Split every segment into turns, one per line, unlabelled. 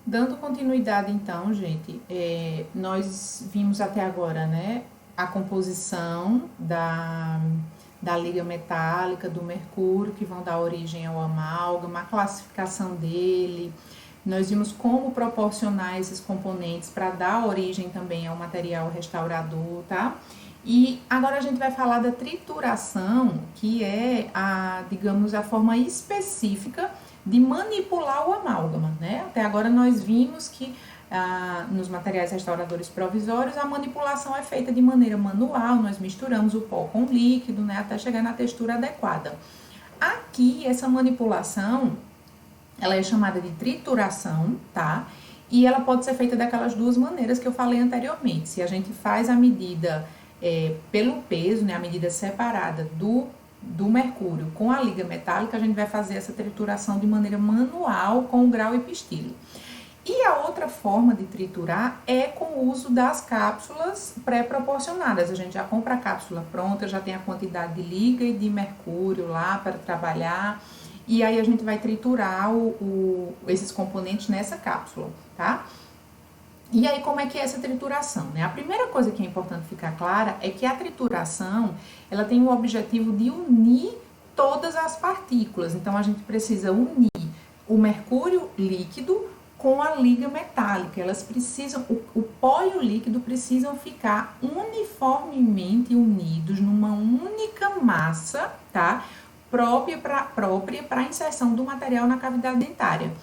Dando continuidade, então, gente, nós vimos até agora, né, a composição da liga metálica, do mercúrio, que vão dar origem ao amálgama, a classificação dele. Nós vimos como proporcionar esses componentes para dar origem também ao material restaurador, tá? E agora a gente vai falar da trituração, que é digamos, a forma específica de manipular o amálgama, né? Até agora nós vimos que nos materiais restauradores provisórios a manipulação é feita de maneira manual, nós misturamos o pó com o líquido, né, até chegar na textura adequada. Aqui, essa manipulação, ela é chamada de trituração, tá? E ela pode ser feita daquelas duas maneiras que eu falei anteriormente. Se a gente faz a medida pelo peso, né, a medida separada do mercúrio com a liga metálica, a gente vai fazer essa trituração de maneira manual com o grau e pistilho. E a outra forma de triturar é com o uso das cápsulas pré-proporcionadas. A gente já compra a cápsula pronta, já tem a quantidade de liga e de mercúrio lá para trabalhar. E aí a gente vai triturar esses componentes nessa cápsula, tá? E aí, como é que é essa trituração, né? A primeira coisa que é importante ficar clara é que a trituração, ela tem o objetivo de unir todas as partículas. Então, a gente precisa unir o mercúrio líquido com a liga metálica. Elas precisam, o pó e o líquido precisam ficar uniformemente unidos numa única massa, tá? Própria para a inserção do material na cavidade dentária.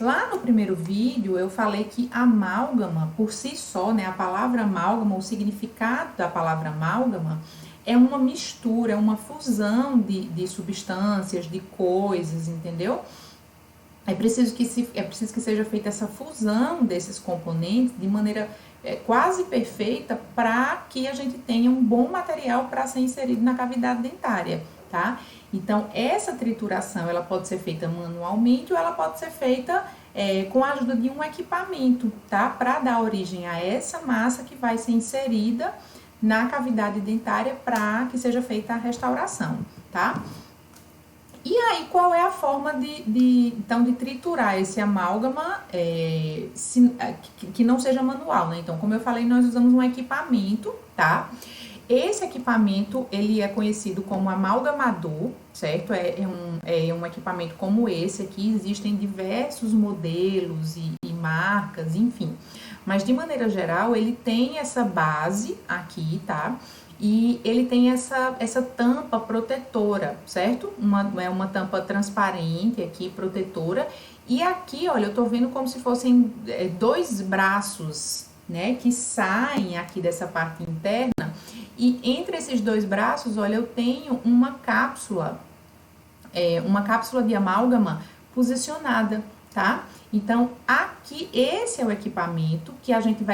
Lá no primeiro vídeo eu falei que amálgama por si só, né, a palavra amálgama, o significado da palavra amálgama é uma mistura, é uma fusão de substâncias, de coisas, entendeu? É preciso que seja feita essa fusão desses componentes de maneira quase perfeita para que a gente tenha um bom material para ser inserido na cavidade dentária, tá? Então, essa trituração, ela pode ser feita manualmente ou ela pode ser feita com a ajuda de um equipamento, tá? Para dar origem a essa massa que vai ser inserida na cavidade dentária para que seja feita a restauração, tá? E aí, qual é a forma então, de triturar esse amálgama que não seja manual, né? Então, como eu falei, nós usamos um equipamento, tá? Esse equipamento, ele é conhecido como amalgamador, certo? É um equipamento como esse aqui, existem diversos modelos e marcas, enfim. Mas, de maneira geral, ele tem essa base aqui, tá? E ele tem essa tampa protetora, certo? Uma tampa transparente aqui, protetora. E aqui, olha, eu tô vendo como se fossem dois braços, né? Que saem aqui dessa parte interna. E entre esses dois braços, olha, eu tenho uma cápsula de amálgama posicionada, tá? Então, aqui, esse é o equipamento que a gente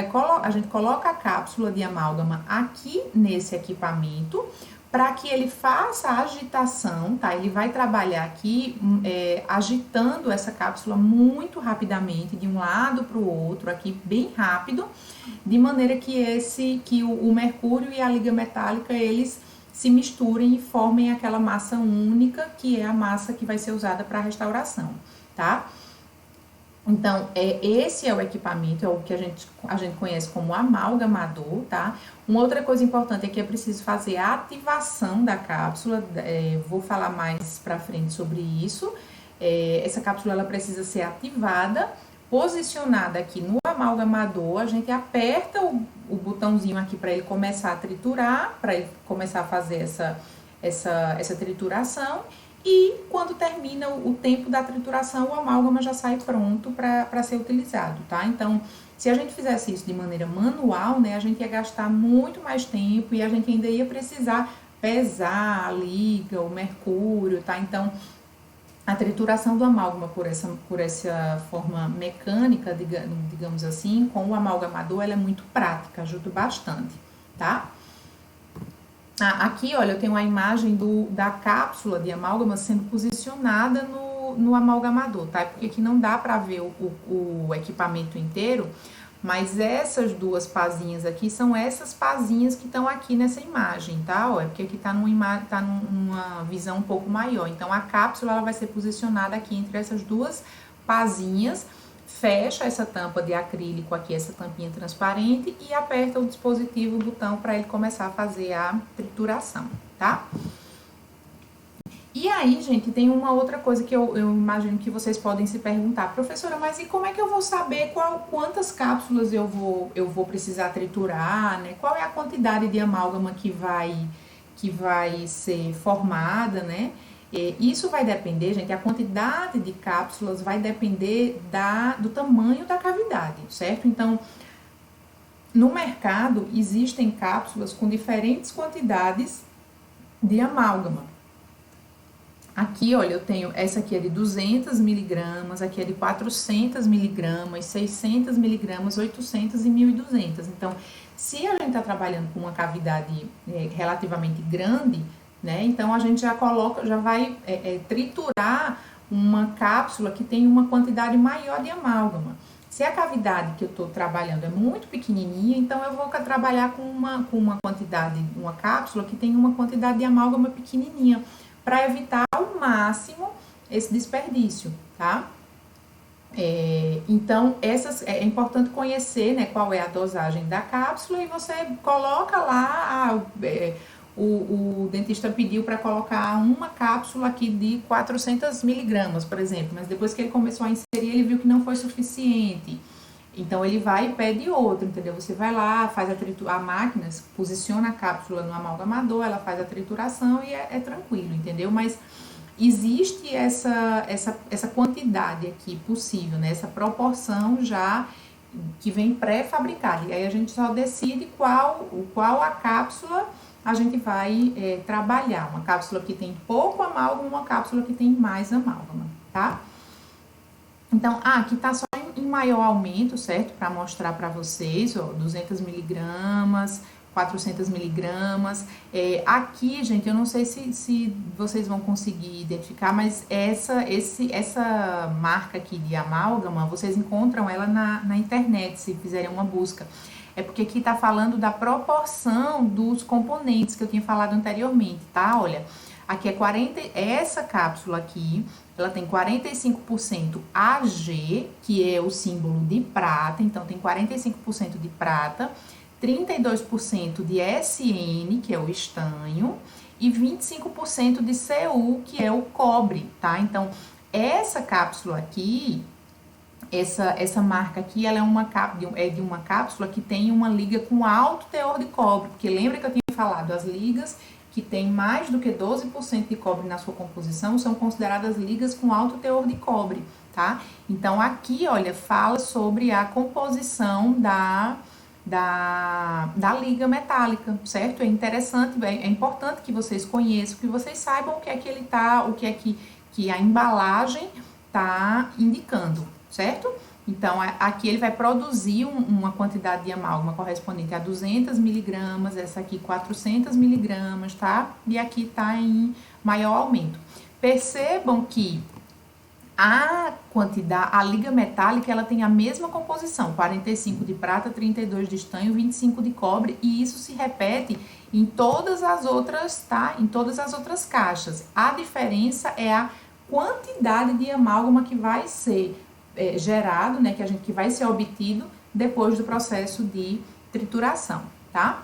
coloca a cápsula de amálgama aqui nesse equipamento para que ele faça a agitação, tá? Ele vai trabalhar aqui agitando essa cápsula muito rapidamente, de um lado para o outro, aqui bem rápido, de maneira que o mercúrio e a liga metálica, eles se misturem e formem aquela massa única, que é a massa que vai ser usada para a restauração, tá? Então, esse é o equipamento, é o que a gente conhece como amalgamador, tá? Uma outra coisa importante é que é preciso fazer a ativação da cápsula, vou falar mais pra frente sobre isso. Essa cápsula, ela precisa ser ativada, posicionada aqui no amalgamador, a gente aperta o botãozinho aqui para ele começar a triturar, para ele começar a fazer essa trituração. E quando termina o tempo da trituração, o amálgama já sai pronto para ser utilizado, tá? Então, se a gente fizesse isso de maneira manual, né, a gente ia gastar muito mais tempo e a gente ainda ia precisar pesar a liga, o mercúrio, tá? Então, a trituração do amálgama por essa forma mecânica, digamos assim, com o amalgamador, ela é muito prática, ajuda bastante, tá? Aqui, olha, eu tenho a imagem da cápsula de amálgama sendo posicionada no amalgamador, tá? Porque aqui não dá pra ver o equipamento inteiro, mas essas duas pazinhas aqui são essas pazinhas que estão aqui nessa imagem, tá? Ó, porque aqui tá numa visão um pouco maior. Então, a cápsula, ela vai ser posicionada aqui entre essas duas pazinhas, fecha essa tampa de acrílico aqui, essa tampinha transparente, e aperta o dispositivo, o botão, para ele começar a fazer a trituração, tá? E aí, gente, tem uma outra coisa que eu imagino que vocês podem se perguntar, professora, mas e como é que eu vou saber quantas cápsulas eu vou precisar triturar, né? Qual é a quantidade de amálgama que vai ser formada, né? Isso vai depender, gente, a quantidade de cápsulas vai depender do tamanho da cavidade, certo? Então, no mercado existem cápsulas com diferentes quantidades de amálgama. Aqui, olha, eu tenho, essa aqui é de 200 miligramas, aqui é de 400 miligramas, 600 miligramas, 800 e 1.200. Então, se a gente tá trabalhando com uma cavidade relativamente grande, né, então a gente já vai triturar uma cápsula que tem uma quantidade maior de amálgama. Se a cavidade que eu tô trabalhando é muito pequenininha, então eu vou trabalhar com uma cápsula que tem uma quantidade de amálgama pequenininha, para evitar ao máximo esse desperdício, tá? Então, é importante conhecer, né, qual é a dosagem da cápsula, e você coloca lá, o dentista pediu para colocar uma cápsula aqui de 400 miligramas, por exemplo, mas depois que ele começou a inserir, ele viu que não foi suficiente. Então, ele vai e pede outro, entendeu? Você vai lá, faz a máquina, posiciona a cápsula no amalgamador, ela faz a trituração e é tranquilo, entendeu? Mas existe essa quantidade aqui possível, né? Essa proporção já que vem pré-fabricada. E aí a gente só decide qual a cápsula a gente vai trabalhar. Uma cápsula que tem pouco amálgama, uma cápsula que tem mais amálgama, tá? Então, aqui tá só em maior aumento, certo? Para mostrar para vocês, ó, 200 miligramas, 400 miligramas. Aqui, gente, eu não sei se vocês vão conseguir identificar, mas essa marca aqui de amálgama, vocês encontram ela na internet, se fizerem uma busca. É porque aqui tá falando da proporção dos componentes que eu tinha falado anteriormente, tá? Olha, aqui essa cápsula aqui, ela tem 45% Ag, que é o símbolo de prata, então tem 45% de prata, 32% de SN, que é o estanho, e 25% de Cu, que é o cobre, tá? Então, essa cápsula aqui, essa marca aqui, ela é de uma cápsula que tem uma liga com alto teor de cobre, porque lembra que eu tinha falado, as ligas que tem mais do que 12% de cobre na sua composição são consideradas ligas com alto teor de cobre, tá? Então, aqui, olha, fala sobre a composição da liga metálica, certo? É interessante, é importante que vocês conheçam, que vocês saibam o que é que ele tá, o que é que a embalagem tá indicando, certo? Então, aqui ele vai produzir uma quantidade de amálgama correspondente a 200 miligramas, essa aqui 400 miligramas, tá? E aqui tá em maior aumento. Percebam que a liga metálica, ela tem a mesma composição, 45 de prata, 32 de estanho, 25 de cobre, e isso se repete em todas as outras, tá? Em todas as outras caixas. A diferença é a quantidade de amálgama que vai ser gerado, né, que vai ser obtido depois do processo de trituração, tá?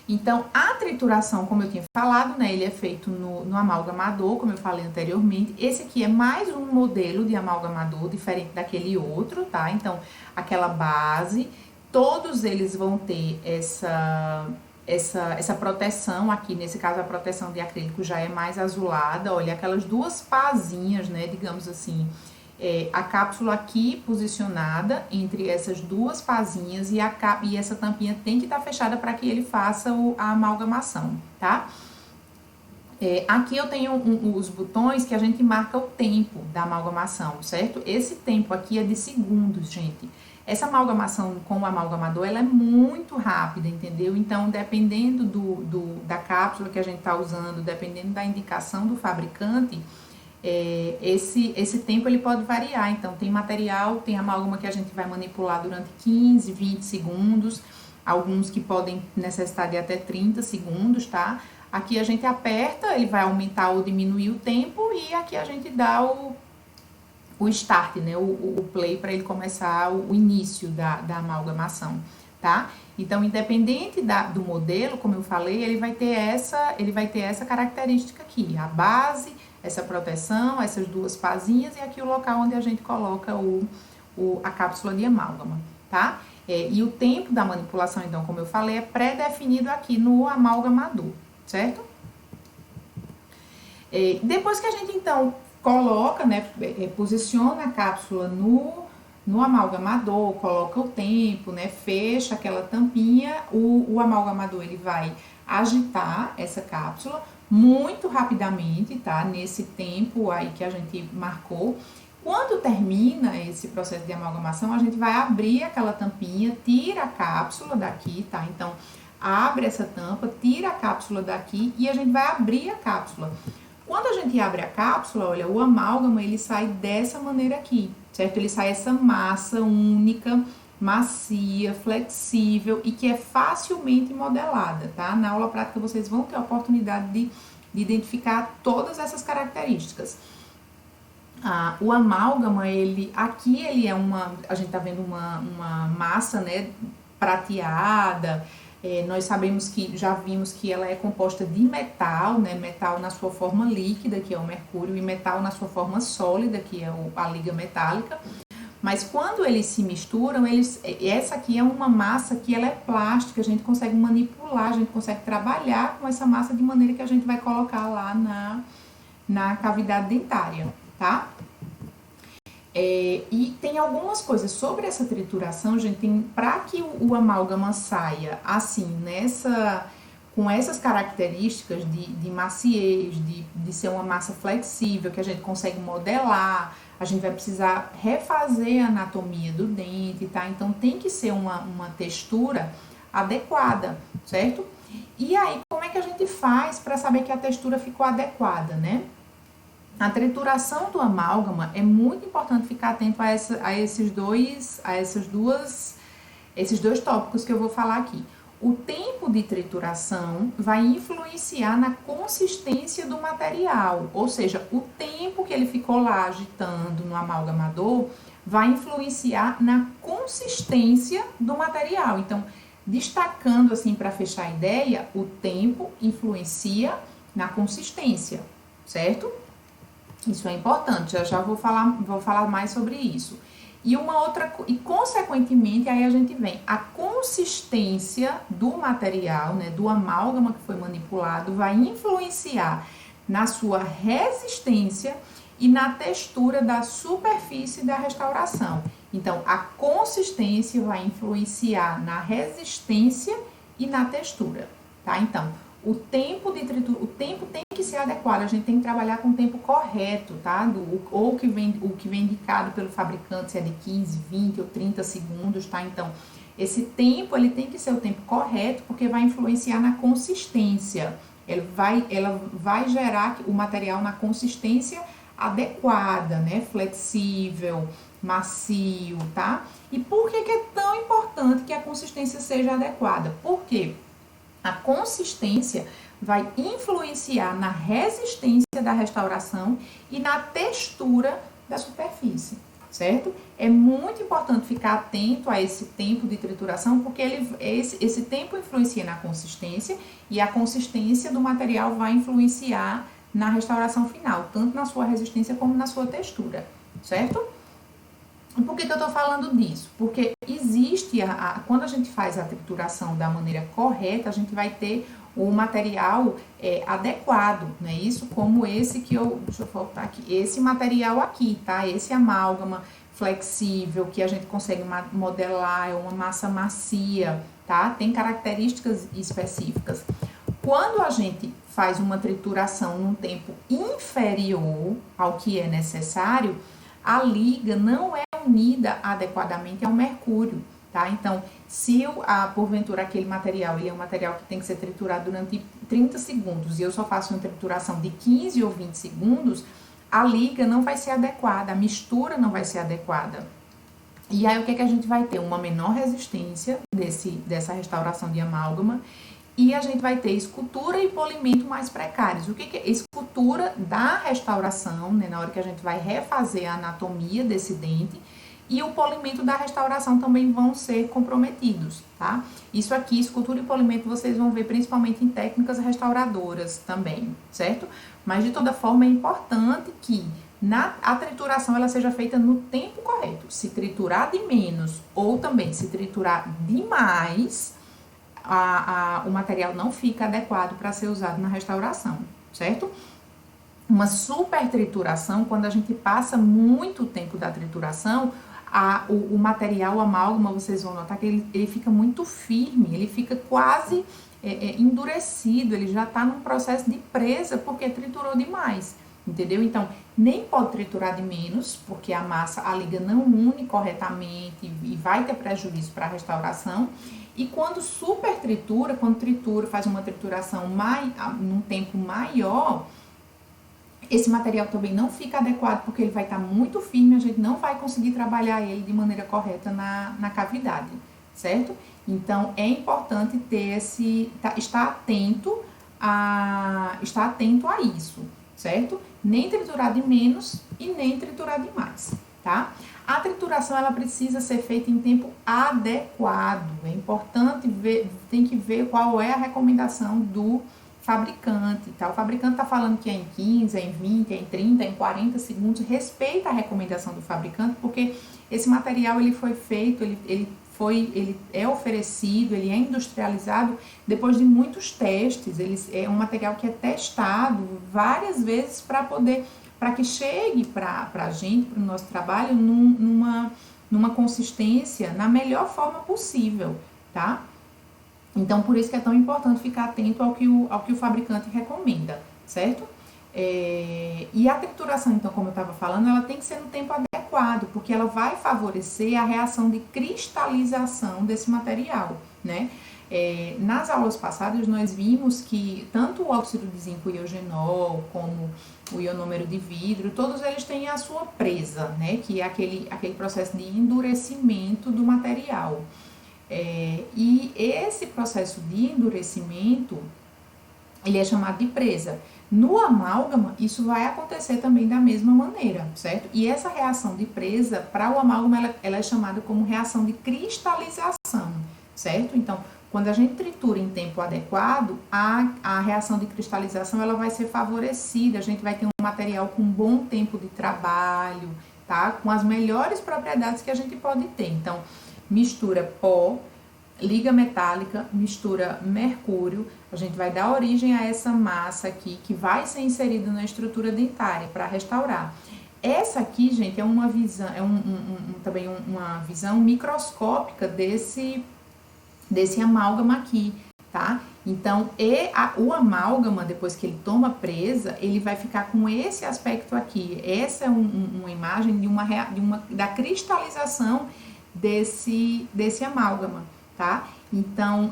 Então, a trituração, como eu tinha falado, né, ele é feito no amalgamador, como eu falei anteriormente. Esse aqui é mais um modelo de amalgamador, diferente daquele outro, tá? Então, aquela base, todos eles vão ter essa proteção aqui, nesse caso a proteção de acrílico já é mais azulada, olha, aquelas duas pazinhas, né, digamos assim, a cápsula aqui posicionada entre essas duas pazinhas e essa tampinha tem que estar fechada para que ele faça a amalgamação, tá? Aqui eu tenho os botões que a gente marca o tempo da amalgamação, certo? Esse tempo aqui é de segundos, gente. Essa amalgamação com o amalgamador, ela é muito rápida, entendeu? Então, dependendo da cápsula que a gente está usando, dependendo da indicação do fabricante, esse tempo ele pode variar. Então, tem amálgama que a gente vai manipular durante 15, 20 segundos, alguns que podem necessitar de até 30 segundos, tá? Aqui a gente aperta, ele vai aumentar ou diminuir o tempo, e aqui a gente dá o start, né, o play para ele começar o início da amalgamação, tá? Então, independente do modelo, como eu falei, ele vai ter essa característica aqui, a base, essa proteção, essas duas pazinhas e aqui o local onde a gente coloca a cápsula de amálgama, tá? E o tempo da manipulação, então, como eu falei, é pré-definido aqui no amalgamador, certo? Depois que a gente, então, coloca, né, posiciona a cápsula no amalgamador, coloca o tempo, né, fecha aquela tampinha, o amalgamador ele vai agitar essa cápsula muito rapidamente, tá? Nesse tempo aí que a gente marcou. Quando termina esse processo de amalgamação, a gente vai abrir aquela tampinha, tira a cápsula daqui, tá? Então, abre essa tampa, tira a cápsula daqui e a gente vai abrir a cápsula. Quando a gente abre a cápsula, olha, o amálgama, ele sai dessa maneira aqui, certo? Ele sai essa massa única, macia, flexível e que é facilmente modelada, tá? Na aula prática vocês vão ter a oportunidade de identificar todas essas características. O amálgama, aqui ele é a gente tá vendo uma massa, né, prateada. Nós sabemos já vimos que ela é composta de metal, né? Metal na sua forma líquida, que é o mercúrio, e metal na sua forma sólida, que é a liga metálica. Mas quando eles se misturam, essa aqui é uma massa que ela é plástica, a gente consegue manipular, a gente consegue trabalhar com essa massa de maneira que a gente vai colocar lá na cavidade dentária, tá? E tem algumas coisas sobre essa trituração, gente, para que o amálgama saia assim, com essas características de maciez, de ser uma massa flexível, que a gente consegue modelar, a gente vai precisar refazer a anatomia do dente, tá? Então tem que ser uma textura adequada, certo? E aí, como é que a gente faz para saber que a textura ficou adequada, né? A trituração do amálgama é muito importante ficar atento a esses dois tópicos que eu vou falar aqui. O tempo de trituração vai influenciar na consistência do material, ou seja, o tempo que ele ficou lá agitando no amalgamador vai influenciar na consistência do material. Então, destacando assim para fechar a ideia, o tempo influencia na consistência, certo? Isso é importante, já vou falar mais sobre isso. E consequentemente, aí a gente vem, a consistência do material, né, do amálgama que foi manipulado, vai influenciar na sua resistência e na textura da superfície da restauração. Então, a consistência vai influenciar na resistência e na textura, tá? Então, o tempo tem que ser adequado, a gente tem que trabalhar com o tempo correto, tá? O que vem indicado pelo fabricante, se é de 15, 20 ou 30 segundos, tá? Então, esse tempo, ele tem que ser o tempo correto, porque vai influenciar na consistência. Ela vai gerar o material na consistência adequada, né? Flexível, macio, tá? E por que é tão importante que a consistência seja adequada? Por quê? A consistência vai influenciar na resistência da restauração e na textura da superfície, certo? É muito importante ficar atento a esse tempo de trituração, porque esse tempo influencia na consistência e a consistência do material vai influenciar na restauração final, tanto na sua resistência como na sua textura, certo? Por que eu tô falando disso? Porque existe, quando a gente faz a trituração da maneira correta, a gente vai ter o material adequado, né? Isso como esse deixa eu voltar aqui, esse material aqui, tá? Esse amálgama flexível, que a gente consegue modelar, é uma massa macia, tá? Tem características específicas. Quando a gente faz uma trituração num tempo inferior ao que é necessário, a liga não é unida adequadamente ao mercúrio, tá? Então, se porventura aquele material, ele é um material que tem que ser triturado durante 30 segundos e eu só faço uma trituração de 15 ou 20 segundos, a liga não vai ser adequada, a mistura não vai ser adequada. E aí, o que a gente vai ter? Uma menor resistência dessa restauração de amálgama e a gente vai ter escultura e polimento mais precários. O que é? Escultura da restauração, né, na hora que a gente vai refazer a anatomia desse dente, e o polimento da restauração também vão ser comprometidos, tá? Isso aqui, escultura e polimento, vocês vão ver principalmente em técnicas restauradoras também, certo? Mas de toda forma é importante que a trituração ela seja feita no tempo correto. Se triturar de menos ou também se triturar demais, o material não fica adequado para ser usado na restauração, certo? Uma super trituração, quando a gente passa muito tempo da trituração, o material, o amálgama, vocês vão notar que ele fica muito firme, ele fica quase endurecido, ele já está num processo de presa porque triturou demais, entendeu? Então, nem pode triturar de menos, porque a massa, a liga não une corretamente e vai ter prejuízo para a restauração. E quando super tritura, quando tritura, faz uma trituração num tempo maior, esse material também não fica adequado porque ele vai estar muito firme, a gente não vai conseguir trabalhar ele de maneira correta na cavidade, certo? Então, é importante estar atento a isso, certo? Nem triturar de menos e nem triturar de mais, tá? A trituração, ela precisa ser feita em tempo adequado. É importante tem que ver qual é a recomendação do fabricante, tá? O fabricante está falando que é em 15, é em 20, é em 30, é em 40 segundos. Respeita a recomendação do fabricante, porque esse material ele foi feito, ele é oferecido, ele é industrializado depois de muitos testes. É um material que é testado várias vezes para que chegue para a gente, para o nosso trabalho, numa consistência, na melhor forma possível, tá? Então, por isso que é tão importante ficar atento ao que o fabricante recomenda, certo? E a trituração, então, como eu estava falando, ela tem que ser no tempo adequado, porque ela vai favorecer a reação de cristalização desse material, né? Nas aulas passadas, nós vimos que tanto o óxido de zinco eugenol, como o ionômero de vidro, todos eles têm a sua presa, né? Que é aquele processo de endurecimento do material. E esse processo de endurecimento, ele é chamado de presa. No amálgama, isso vai acontecer também da mesma maneira, certo? E essa reação de presa, para o amálgama, ela é chamada como reação de cristalização, certo? Então, quando a gente tritura em tempo adequado, a reação de cristalização ela vai ser favorecida, a gente vai ter um material com bom tempo de trabalho, tá? Com as melhores propriedades que a gente pode ter. Então, mistura pó, liga metálica, mistura mercúrio, a gente vai dar origem a essa massa aqui que vai ser inserida na estrutura dentária para restaurar. Essa aqui, gente, é uma visão, também uma visão microscópica desse amálgama aqui, tá? Então, o amálgama, depois que ele toma presa, ele vai ficar com esse aspecto aqui. Essa é uma imagem da cristalização desse amálgama, tá? Então,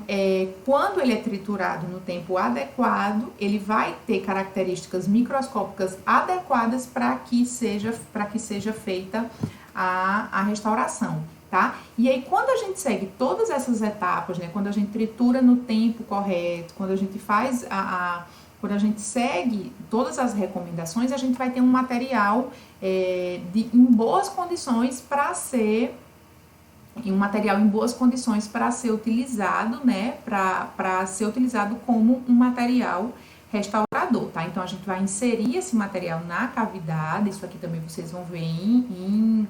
quando ele é triturado no tempo adequado, ele vai ter características microscópicas adequadas para que seja feita a restauração, tá? E aí, quando a gente segue todas essas etapas, né? Quando a gente tritura no tempo correto, quando a gente faz quando a gente segue todas as recomendações, a gente vai ter um material em boas condições para ser utilizado, né, para ser utilizado como um material restaurador, tá? Então, a gente vai inserir esse material na cavidade, isso aqui também vocês vão ver em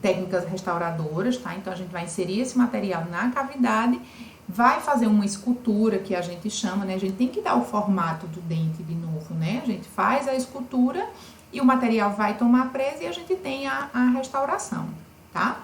técnicas restauradoras, tá? Então, a gente vai inserir esse material na cavidade, vai fazer uma escultura, que a gente chama, né? A gente tem que dar o formato do dente de novo, né? A gente faz a escultura e o material vai tomar presa e a gente tem a restauração, tá?